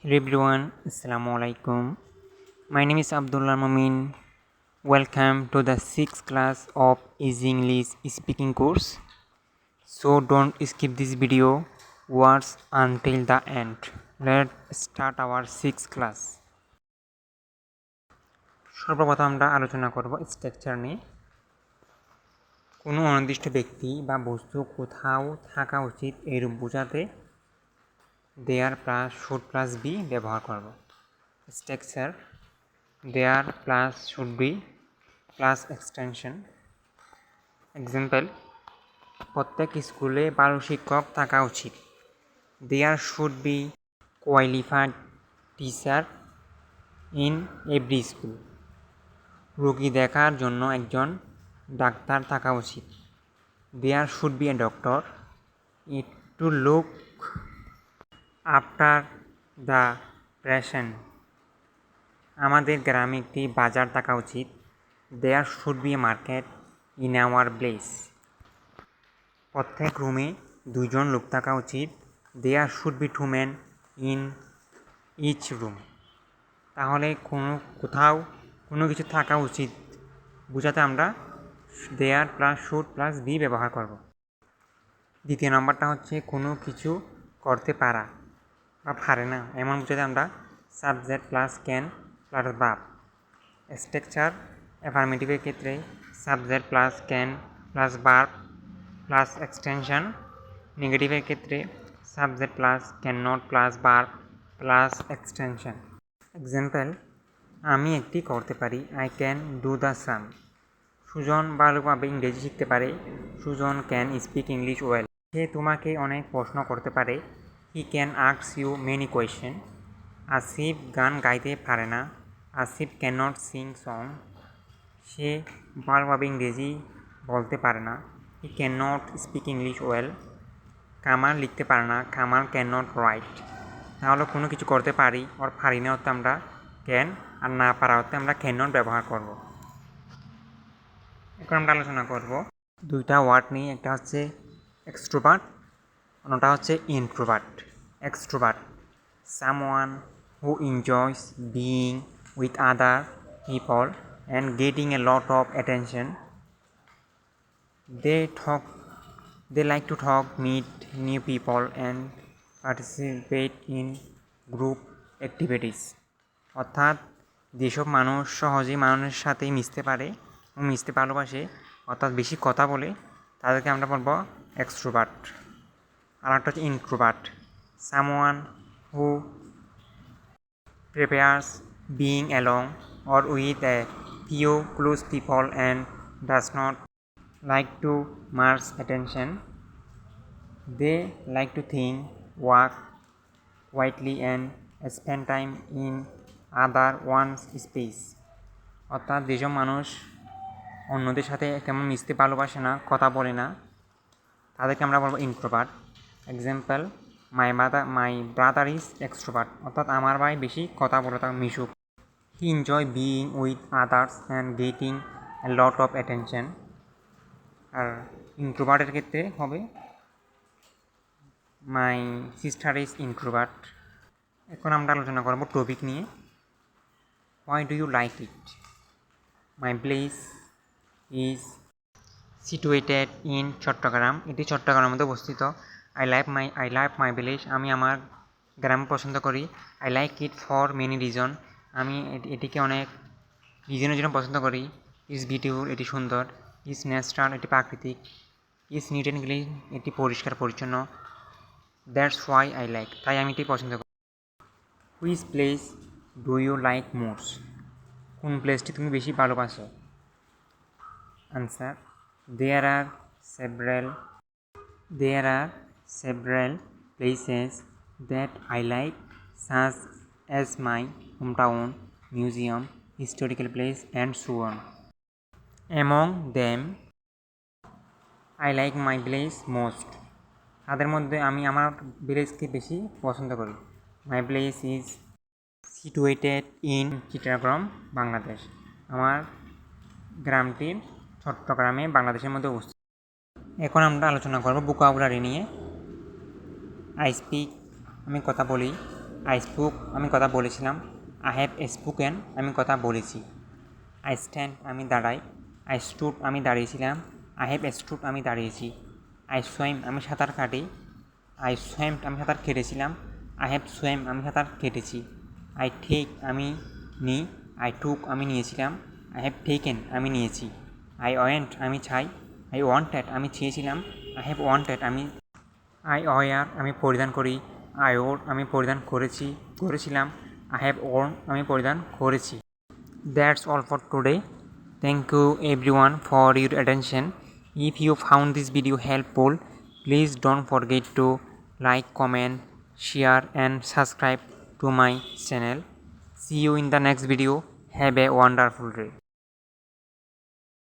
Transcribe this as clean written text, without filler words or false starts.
Hello everyone, Assalamu alaikum. My name is Abdullah Mumin. Welcome to the 6th class of Easy English speaking course. So don't skip this video, watch until the end. Let's start our 6th class. সর্বপ্রথম আমরা আলোচনা করব structure নিয়ে। কোনো অনির্দিষ্ট ব্যক্তি বা বস্তু কোথাও থাকা উচিত এরূপ বোঝাতে there plus should plus be ব্যবহার করব। Structure there plus should be plus extension. Example, প্রত্যেক স্কুলে 12 শিক্ষক থাকা উচিত। There should be qualified teacher in every school. রোগী দেখার জন্য একজন ডাক্তার থাকা উচিত। There should be a doctor it to look after the patient. আমাদের গ্রামে একটি বাজার থাকা উচিত। There should be a market in our place. প্রত্যেক রুমে 2 জন লোক থাকা উচিত। There should be 2 men in each room. তাহলে কোথাও কোনো কিছু থাকা উচিত বোঝাতে আমরা there plus should plus be ব্যবহার করব। দ্বিতীয় নম্বরটা হচ্ছে কোনো কিছু করতে পারা বা পারে না এমন বোঝাতে আমরা subject plus can plus verb. Structure অ্যাফার্মেটিভের ক্ষেত্রে subject plus can plus verb plus extension. নেগেটিভের ক্ষেত্রে subject plus can not plus verb plus extension. Example, আমি একটি করতে পারি। I can do the same. Sujan ভালোভাবে ইংরেজি শিখতে পারে। Sujan can speak English well. সে তোমাকে অনেক প্রশ্ন করতে পারে। He can ask you many question. Asif গান গাইতে পারে না। Asif can not Singh song. সে ভালোভাবে ইংরেজি বলতে পারে না। He can not speak English well. Kamal লিখতে পারে না। Kamal can not right. তাহলে কোনো কিছু করতে পারি আর পারি না অর্থে আমরা ক্যান, আর না পারা অর্থে আমরা ক্যান নট ব্যবহার করব। এখন আমরা আলোচনা করব দুইটা ওয়ার্ড নিয়ে। একটা হচ্ছে এক্সট্রোভার্ট, অন্যটা হচ্ছে introvert. Extrovert someone who enjoys being with other people and getting a lot of attention. They like to talk, meet new people and participate in group activities. অর্থাৎ যেসব মানুষ সহজেই মানুষের সাথে মিশতে পারে এবং মিশতে ভালোবাসে, অর্থাৎ বেশি কথা বলে, তাদেরকে আমরা বলবো এক্সট্রোভার্ট। আর একটা হচ্ছে introvert someone who prefers being alone or with a few close people and does not like to much attention. They like to think, walk quietly and spend time in other one's space. অর্থাৎ যেসব মানুষ অন্যদের সাথে তেমন মিশতে ভালোবাসে না, কথা বলে না, তাদেরকে আমরা বলবো introvert. Example, my brother is extrovert. অর্থাৎ আমার ভাই বেশি কথা বলে, তাকে মিশুক। He enjoy being with others and getting a lot of attention. আর ইন্ট্রোভার্টের ক্ষেত্রে হবে মাই সিস্টার ইজ ইন্ট্রোভার্ট। এখন আমরা আলোচনা করবো টপিক নিয়ে। Why do you like it? My place is situated in Chattogram. এটি চট্টগ্রামের মধ্যে অবস্থিত। I like my village. আমি আমার গ্রাম পছন্দ করি। I like it for many reason. আমি এটিকে অনেক রিজনের জন্য পছন্দ করি। ইজ বিউটিফুল, এটি সুন্দর। ইজ ন্যাচারাল, এটি প্রাকৃতিক। ইজ নিট অ্যান্ড ক্লিন, এটি পরিষ্কার পরিচ্ছন্ন। দ্যাটস হোয়াই আই লাইক, তাই আমি এটি পছন্দ করি। Which place do you like most? কোন প্লেসটি তুমি বেশি ভালোবাসো? Answer, There are several places that I like, such as my hometown, museum, historical place, and so on. Among them, I like my village most. তাদের মধ্যে আমি আমার ভিলেজকে বেশি পছন্দ করি। My village is situated in Chittagong, Bangladesh. আমার গ্রামটি চট্টগ্রামে, বাংলাদেশের মধ্যে অবস্থিত। এখন আমরা আলোচনা করব ভোকাবুলারি নিয়ে। আই স্পিক, আমি কথা বলি। আই স্পোক আমি কথা বলেছিলাম। আই হ্যাভ স্পোকেন আমি কথা বলেছি। আই স্ট্যান্ড আমি দাঁড়াই। আই স্টুড আমি দাঁড়িয়েছিলাম। আই হ্যাভ স্টুড আমি দাঁড়িয়েছি। আই সোয়েম আমি সাঁতার কাটি। আই সোয়েমড আমি সাঁতার কেটেছিলাম। আই হ্যাভ সোয়েম আমি সাঁতার কেটেছি। আই টেক আমি নিই। আই টুক আমি নিয়েছিলাম। আই হ্যাভ টেকেন আমি নিয়েছি। আই ওয়েন্ট আমি চাই। আই ওয়ান্টেড আমি চেয়েছিলাম। I have wanted I were আমি পরিধান করি। আই ওর আমি পরিধান করেছিলাম। আই হ্যাভ ওর্ন আমি পরিধান করেছি। That's all for today. Thank you everyone for your attention. If you found this video helpful, please don't forget to like, comment, share and subscribe to my channel. See you in the next video. Have a wonderful day.